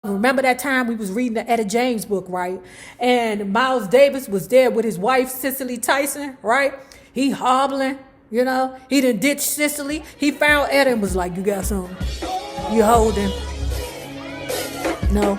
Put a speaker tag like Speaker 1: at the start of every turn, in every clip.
Speaker 1: Remember that time we was reading the Etta James book, right? And Miles Davis was there with his wife, Cicely Tyson, right? He hobbling, He done ditched Cicely. He found Etta and was like, you got something? You holding? No?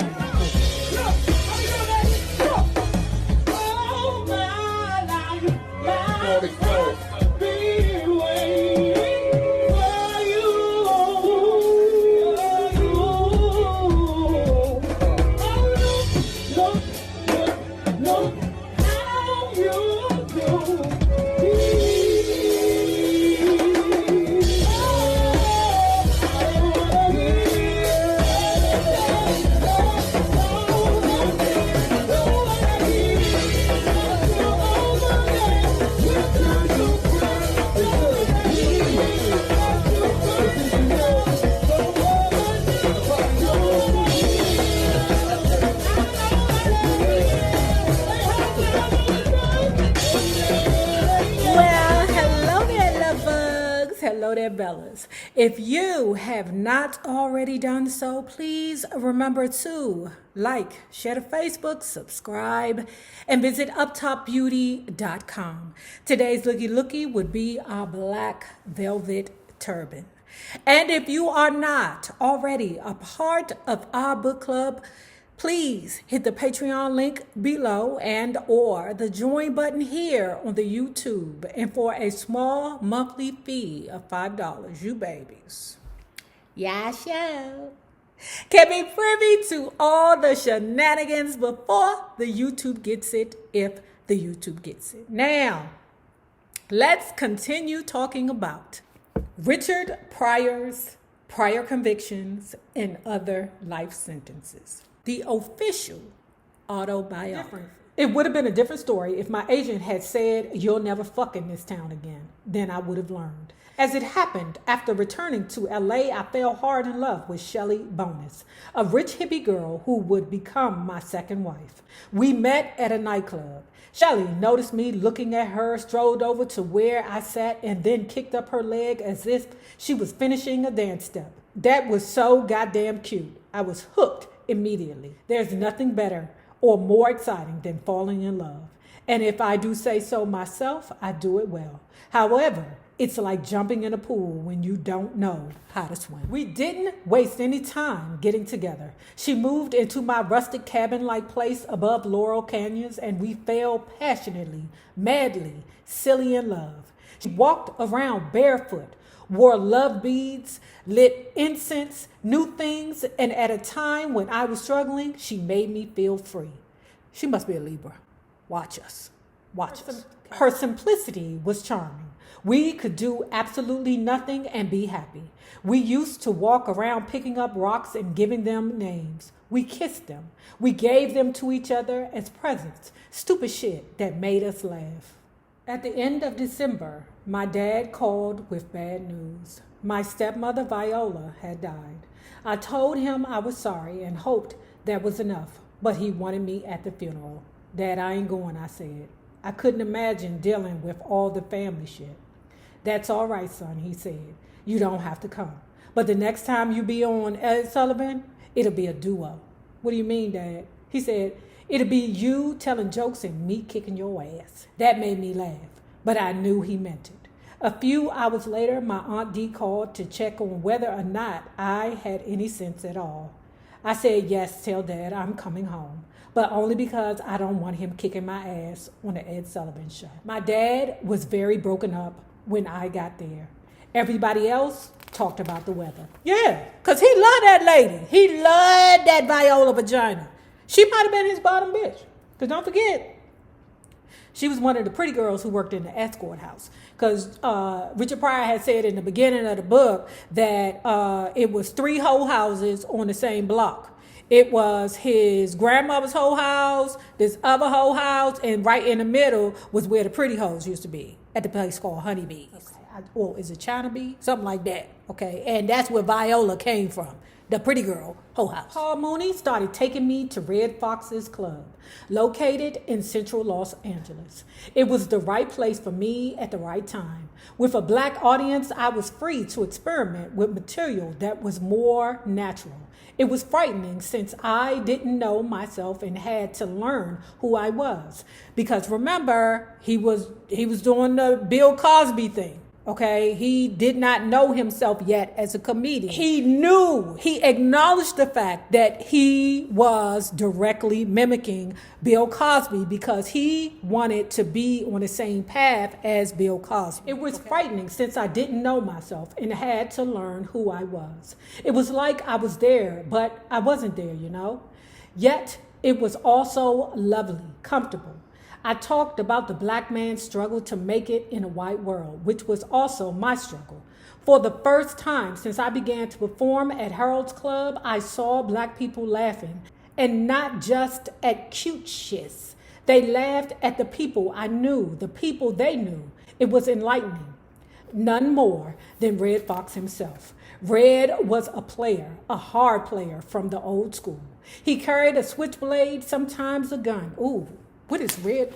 Speaker 1: Hello there, Bellas. If you have not already done so, please remember to like, share to Facebook, subscribe, and visit uptopbeauty.com. Today's looky would be our black velvet turban. And if you are not already a part of our book club, please hit the Patreon link below and or the join button here on the YouTube. And for a small monthly fee of $5, you babies, can be privy to all the shenanigans before the YouTube gets it, if the YouTube gets it. Now, let's continue talking about Richard Pryor's prior convictions and other life sentences. The official autobiography. It would have been a different story if my agent had said, you'll never fuck in this town again. Then I would have learned. As it happened, after returning to LA, I fell hard in love with Shelly Bonus, a rich hippie girl who would become my second wife. We met at a nightclub. Shelly noticed me looking at her, strolled over to where I sat, and then kicked up her leg as if she was finishing a dance step. That was so goddamn cute. I was hooked immediately. There's nothing better or more exciting than falling in love. And if I do say so myself, I do it well. However, it's like jumping in a pool when you don't know how to swim. We didn't waste any time getting together. She moved into my rustic cabin-like place above Laurel Canyons, and we fell passionately, madly, silly in love. She walked around barefoot, wore love beads, lit incense, knew things, and at a time when I was struggling, she made me feel free. She must be a Libra. Watch us. Watch us. Her simplicity was charming. We could do absolutely nothing and be happy. We used to walk around picking up rocks and giving them names. We kissed them. We gave them to each other as presents. Stupid shit that made us laugh. At the end of December, my dad called with bad news. My stepmother, Viola, had died. I told him I was sorry and hoped that was enough, but he wanted me at the funeral. Dad, I ain't going, I said. I couldn't imagine dealing with all the family shit. That's all right, son, he said. You don't have to come. But the next time you be on Ed Sullivan, it'll be a duo. What do you mean, Dad? He said, it'll be you telling jokes and me kicking your ass. That made me laugh, but I knew he meant it. A few hours later, my Aunt Dee called to check on whether or not I had any sense at all. I said, yes, tell Dad I'm coming home, but only because I don't want him kicking my ass on the Ed Sullivan show. My dad was very broken up when I got there. Everybody else talked about the weather. Yeah, because he loved that lady. He loved that Viola vagina. She might have been his bottom bitch. Because don't forget, she was one of the pretty girls who worked in the escort house. Because Richard Pryor had said in the beginning of the book that it was 3 whole houses on the same block. It was his grandmother's whole house, this other whole house, and right in the middle was where the pretty hoes used to be, at the place called Honeybees. Okay. Or is it China Bee? Something like that. Okay. And that's where Viola came from. the pretty girl, whole house. Paul Mooney started taking me to Red Fox's Club, located in central Los Angeles. It was the right place for me at the right time. With a black audience, I was free to experiment with material that was more natural. It was frightening since I didn't know myself and had to learn who I was. Because remember, he was doing the Bill Cosby thing. Okay, he did not know himself yet as a comedian. He acknowledged the fact that he was directly mimicking Bill Cosby because he wanted to be on the same path as Bill Cosby. It was frightening since I didn't know myself and had to learn who I was. It was like I was there, but I wasn't there, Yet, it was also lovely, comfortable. I talked about the black man's struggle to make it in a white world, which was also my struggle. For the first time since I began to perform at Harold's Club, I saw black people laughing, and not just at cute shits. They laughed at the people I knew, the people they knew. It was enlightening. None more than Red Fox himself. Red was a player, a hard player from the old school. He carried a switchblade, sometimes a gun. Ooh. What is Red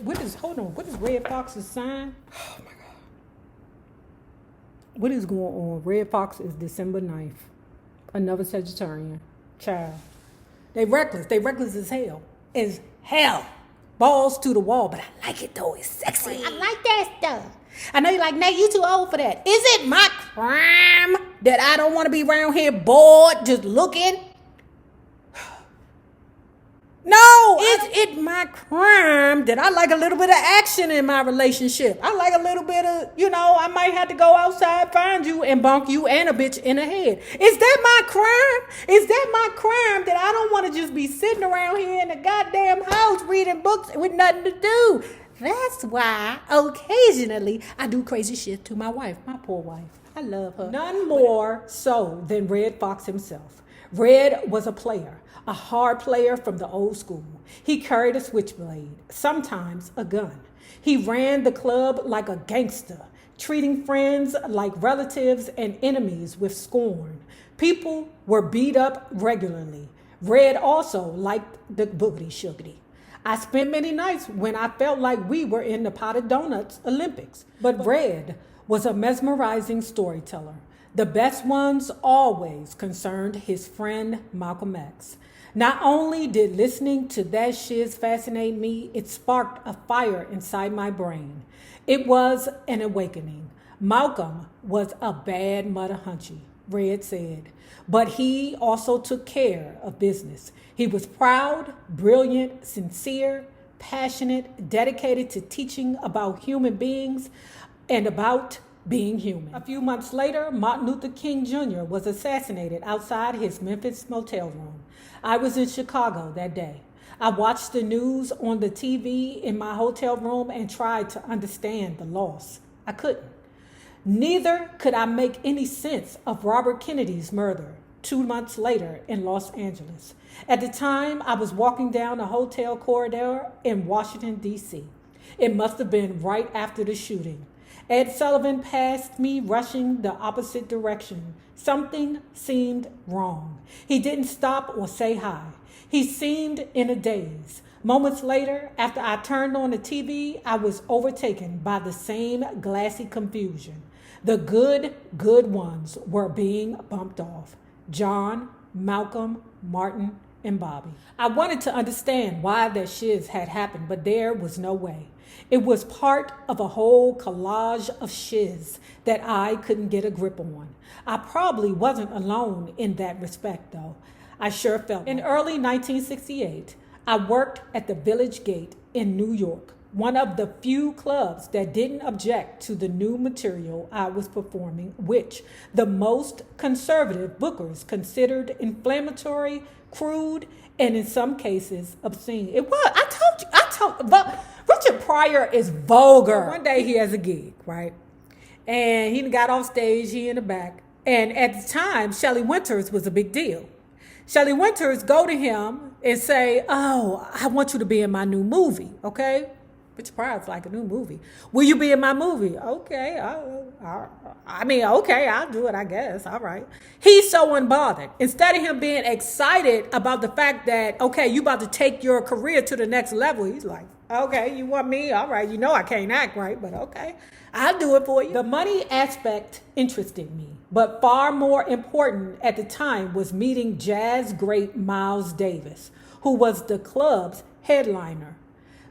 Speaker 1: Fox's sign? Oh my God. What is going on? Red Fox is December 9th. Another Sagittarian. Child. They reckless. They reckless as hell. As hell. Balls to the wall. But I like it though. It's sexy. I like that stuff. I know you're like, Nate, you too old for that. Is it my crime that I don't want to be around here bored, just looking? No, is it my crime that I like a little bit of action in my relationship? I like a little bit of, I might have to go outside, find you, and bonk you and a bitch in the head. Is that my crime? Is that my crime that I don't want to just be sitting around here in the goddamn house reading books with nothing to do? That's why occasionally I do crazy shit to my wife, my poor wife. I love her. None more so than Red Fox himself. Red was a player. A hard player from the old school. He carried a switchblade, sometimes a gun. He ran the club like a gangster, treating friends like relatives and enemies with scorn. People were beat up regularly. Red also liked the boogity shoogity. I spent many nights when I felt like we were in the Potted Donuts Olympics. But Red was a mesmerizing storyteller. The best ones always concerned his friend Malcolm X. Not only did listening to that shiz fascinate me, it sparked a fire inside my brain. It was an awakening. Malcolm was a bad mother hunchy, Red said, but he also took care of business. He was proud, brilliant, sincere, passionate, dedicated to teaching about human beings and about being human. A few months later, Martin Luther King Jr. was assassinated outside his Memphis motel room. I was in Chicago that day. I watched the news on the TV in my hotel room and tried to understand the loss. I couldn't. Neither could I make any sense of Robert Kennedy's murder 2 months later in Los Angeles. At the time, I was walking down a hotel corridor in Washington, D.C. It must have been right after the shooting. Ed Sullivan passed me, rushing the opposite direction. Something seemed wrong. He didn't stop or say hi. He seemed in a daze. Moments later, after I turned on the TV, I was overtaken by the same glassy confusion. The good ones were being bumped off. John, Malcolm, Martin, and Bobby. I wanted to understand why that shiz had happened, but there was no way. It was part of a whole collage of shiz that I couldn't get a grip on. I probably wasn't alone in that respect, though. I sure felt in early 1968, I worked at the Village Gate in New York, one of the few clubs that didn't object to the new material I was performing, which the most conservative bookers considered inflammatory, crude, and in some cases obscene. It was. I told you. Richard Pryor is vulgar. One day he has a gig, right? And he got off stage, he in the back. And at the time, Shelly Winters was a big deal. Shelly Winters go to him and say, oh, I want you to be in my new movie, okay? Richard Pryor's like a new movie. Will you be in my movie? Okay. Okay, I'll do it, I guess. All right. He's so unbothered. Instead of him being excited about the fact that, okay, you about to take your career to the next level, he's like, okay, you want me? All right. You know I can't act right, but okay. I'll do it for you. The money aspect interested me, but far more important at the time was meeting jazz great Miles Davis, who was the club's headliner.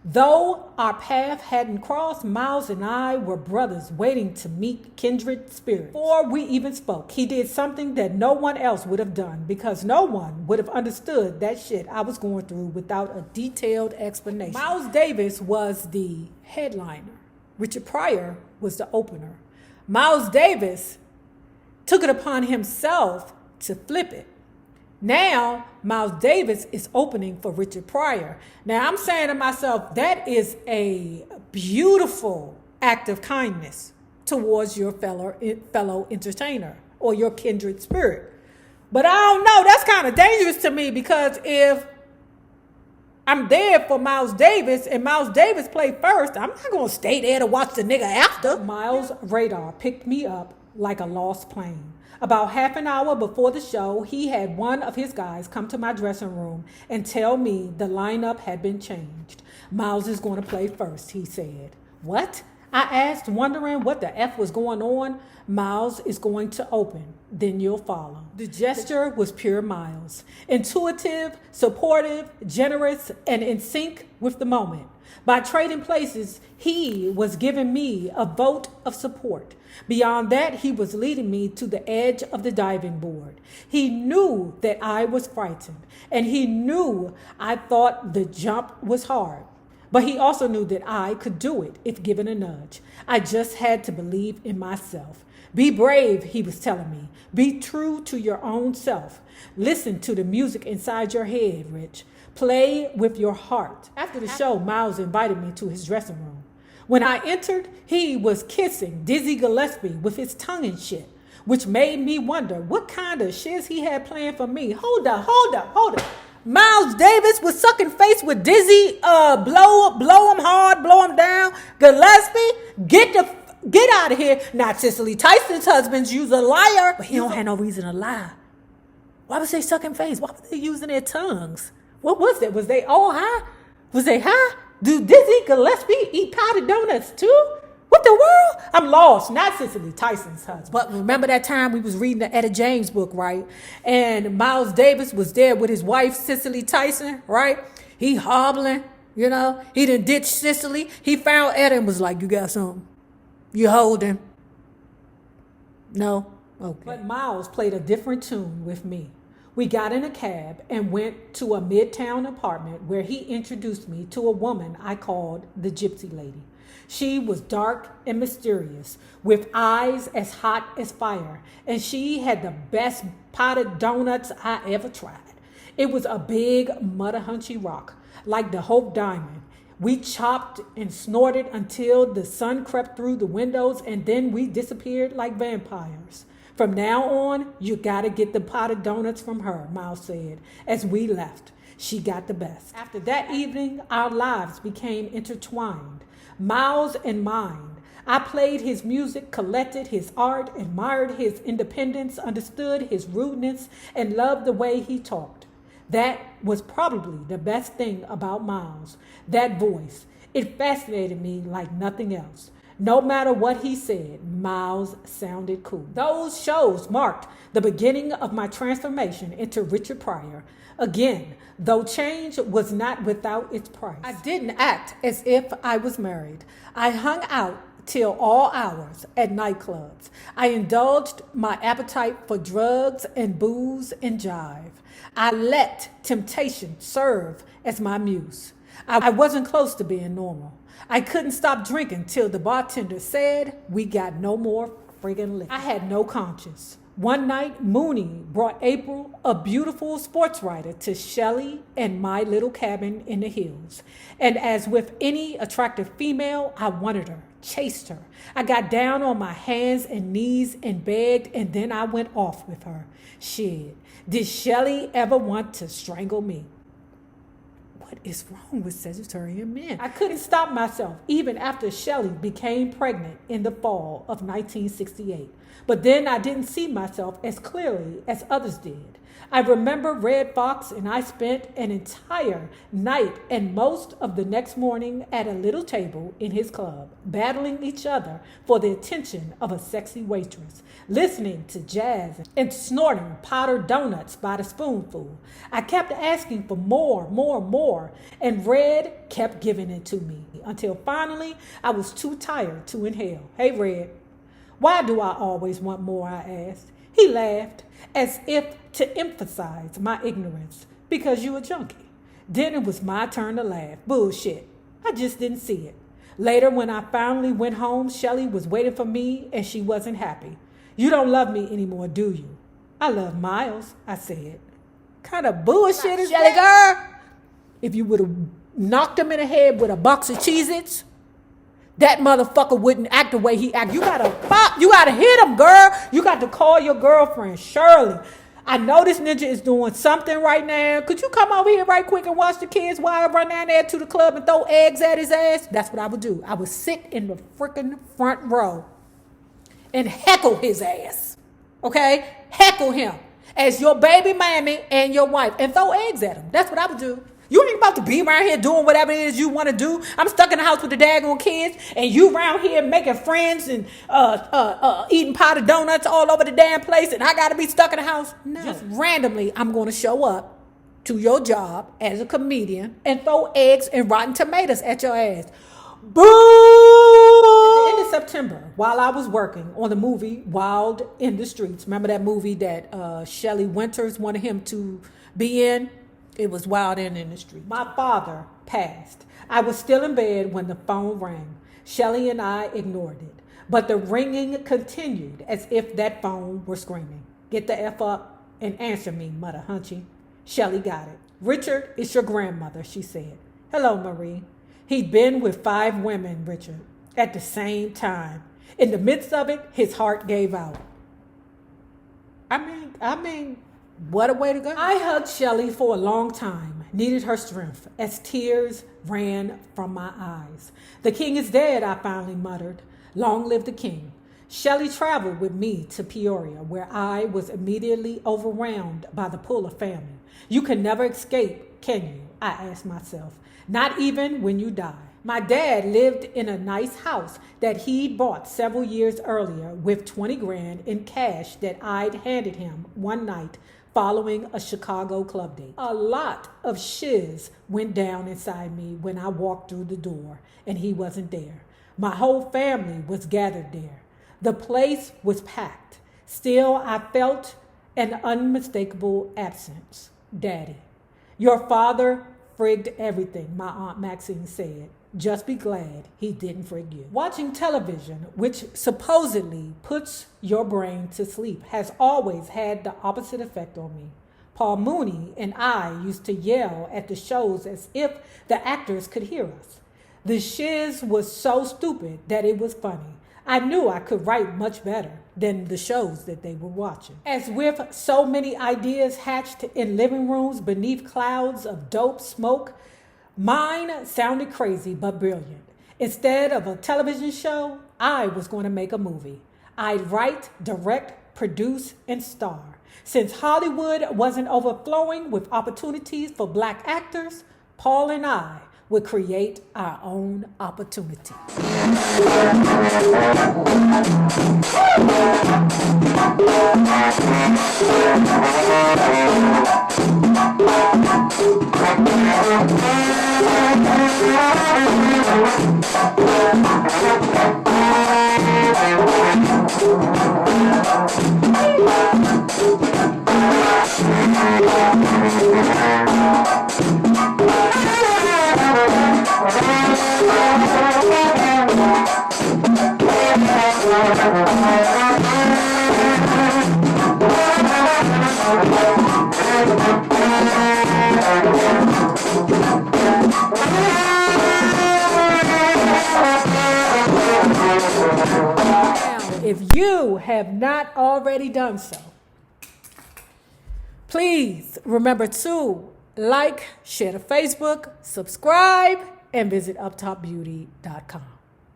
Speaker 1: Though our path hadn't crossed, Miles and I were brothers waiting to meet kindred spirits. Before we even spoke, he did something that no one else would have done because no one would have understood that shit I was going through without a detailed explanation. Miles Davis was the headliner. Richard Pryor was the opener. Miles Davis took it upon himself to flip it. Now, Miles Davis is opening for Richard Pryor. Now, I'm saying to myself, that is a beautiful act of kindness towards your fellow entertainer or your kindred spirit. But I don't know, that's kind of dangerous to me because if I'm there for Miles Davis and Miles Davis played first, I'm not going to stay there to watch the nigga after. Miles' radar picked me up like a lost plane. About half an hour before the show, he had one of his guys come to my dressing room and tell me the lineup had been changed. Miles is going to play first, he said. What? I asked, wondering what the F was going on. Miles is going to open, then you'll follow. The gesture was pure Miles. Intuitive, supportive, generous, and in sync with the moment. By trading places, he was giving me a vote of support. Beyond that, he was leading me to the edge of the diving board. He knew that I was frightened, and he knew I thought the jump was hard. But he also knew that I could do it if given a nudge. I just had to believe in myself. Be brave, he was telling me. Be true to your own self. Listen to the music inside your head, Rich. Play with your heart. After the show, Miles invited me to his dressing room. When I entered, he was kissing Dizzy Gillespie with his tongue and shit, which made me wonder what kind of shiz he had planned for me. Hold up. Miles Davis was sucking face with Dizzy, blow him hard, blow him down. Gillespie, get out of here. Not Cicely Tyson's husband, you's a liar. But he don't have no reason to lie. Why was they sucking face? Why were they using their tongues? What was it? Was they all high? Was they high? Do Dizzy Gillespie eat powdered donuts too? What the world? I'm lost. Not Cicely Tyson's husband. But remember that time we was reading the Etta James book, right? And Miles Davis was there with his wife, Cicely Tyson, right? He hobbling, you know. He done ditched Cicely. He found Etta and was like, you got something? You holding? No? Okay. But Miles played a different tune with me. We got in a cab and went to a midtown apartment where he introduced me to a woman I called the Gypsy Lady. She was dark and mysterious, with eyes as hot as fire, and she had the best potted donuts I ever tried. It was a big Muttahunchy rock, like the Hope Diamond. We chopped and snorted until the sun crept through the windows, and then we disappeared like vampires. From now on, you gotta get the potted donuts from her, Miles said, as we left. She got the best. After that evening, our lives became intertwined. Miles and mine. I played his music, collected his art, admired his independence, understood his rudeness, and loved the way he talked. That was probably the best thing about Miles, that voice. It fascinated me like nothing else. No matter what he said, Miles sounded cool. Those shows marked the beginning of my transformation into Richard Pryor. Again, though change was not without its price. I didn't act as if I was married. I hung out till all hours at nightclubs. I indulged my appetite for drugs and booze and jive. I let temptation serve as my muse. I wasn't close to being normal. I couldn't stop drinking till the bartender said, we got no more friggin' liquor. I had no conscience. One night, Mooney brought April, a beautiful sports writer, to Shelly and my little cabin in the hills. And as with any attractive female, I wanted her, chased her. I got down on my hands and knees and begged, and then I went off with her. Shit, did Shelly ever want to strangle me? What is wrong with Sagittarian men? I couldn't stop myself even after Shelly became pregnant in the fall of 1968. But then I didn't see myself as clearly as others did. I remember Red Fox and I spent an entire night and most of the next morning at a little table in his club, battling each other for the attention of a sexy waitress, listening to jazz and snorting powdered donuts by the spoonful. I kept asking for more, and Red kept giving it to me until finally I was too tired to inhale. Hey, Red, why do I always want more? I asked. He laughed, as if to emphasize my ignorance. Because you a junkie. Then it was my turn to laugh. Bullshit. I just didn't see it. Later, when I finally went home, Shelly was waiting for me and she wasn't happy. You don't love me anymore, do you? I love Miles, I said. Kind of bullshit is
Speaker 2: Shelly
Speaker 1: that?
Speaker 2: girl.
Speaker 1: If you would have knocked him in the head with a box of Cheez-Its, that motherfucker wouldn't act the way he act. You gotta hit him, girl. You got to call your girlfriend, Shirley. I know this ninja is doing something right now. Could you come over here right quick and watch the kids while I run down there to the club and throw eggs at his ass? That's what I would do. I would sit in the freaking front row and heckle his ass. Okay? Heckle him as your baby mammy and your wife and throw eggs at him. That's what I would do. You ain't about to be around here doing whatever it is you want to do. I'm stuck in the house with the daggone kids, and you around here making friends and eating potted donuts all over the damn place, and I got to be stuck in the house? No. Just randomly, I'm going to show up to your job as a comedian and throw eggs and rotten tomatoes at your ass. Boo! At the end of September, while I was working on the movie Wild in the Streets, remember that movie that Shelly Winters wanted him to be in? It was Wild in the Street. My father passed. I was still in bed when the phone rang. Shelly and I ignored it, but the ringing continued as if that phone were screaming. Get the F up and answer me, mother hunchy. Shelly got it. Richard, it's your grandmother, she said. Hello, Marie. He'd been with 5 women, Richard, at the same time. In the midst of it, his heart gave out. I mean, what a way to go. I hugged Shelly for a long time, needed her strength, as tears ran from my eyes. The king is dead, I finally muttered. Long live the king. Shelly traveled with me to Peoria, where I was immediately overwhelmed by the pull of family. You can never escape, can you? I asked myself. Not even when you die. My dad lived in a nice house that he'd bought several years earlier with 20 grand in cash that I'd handed him one night following a Chicago club date. A lot of shiz went down inside me when I walked through the door and he wasn't there. My whole family was gathered there. The place was packed. Still, I felt an unmistakable absence. Daddy. Your father frigged everything, my Aunt Maxine said. Just be glad he didn't frig you. Watching television, which supposedly puts your brain to sleep, has always had the opposite effect on me. Paul Mooney and I used to yell at the shows as if the actors could hear us. The shiz was so stupid that it was funny. I knew I could write much better than the shows that they were watching. As with so many ideas hatched in living rooms beneath clouds of dope smoke, mine sounded crazy but brilliant. Instead of a television show, I was going to make a movie. I'd write, direct, produce, and star. Since Hollywood wasn't overflowing with opportunities for black actors, Paul and I would create our own opportunity. If you have not already done so, please remember to like, share to Facebook, subscribe, and visit uptopbeauty.com.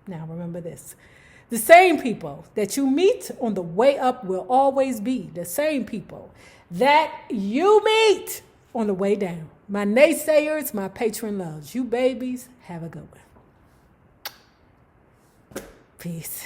Speaker 1: Now remember this. The same people that you meet on the way up will always be the same people that you meet on the way down. My naysayers, my patron loves. You babies, have a good one. Peace.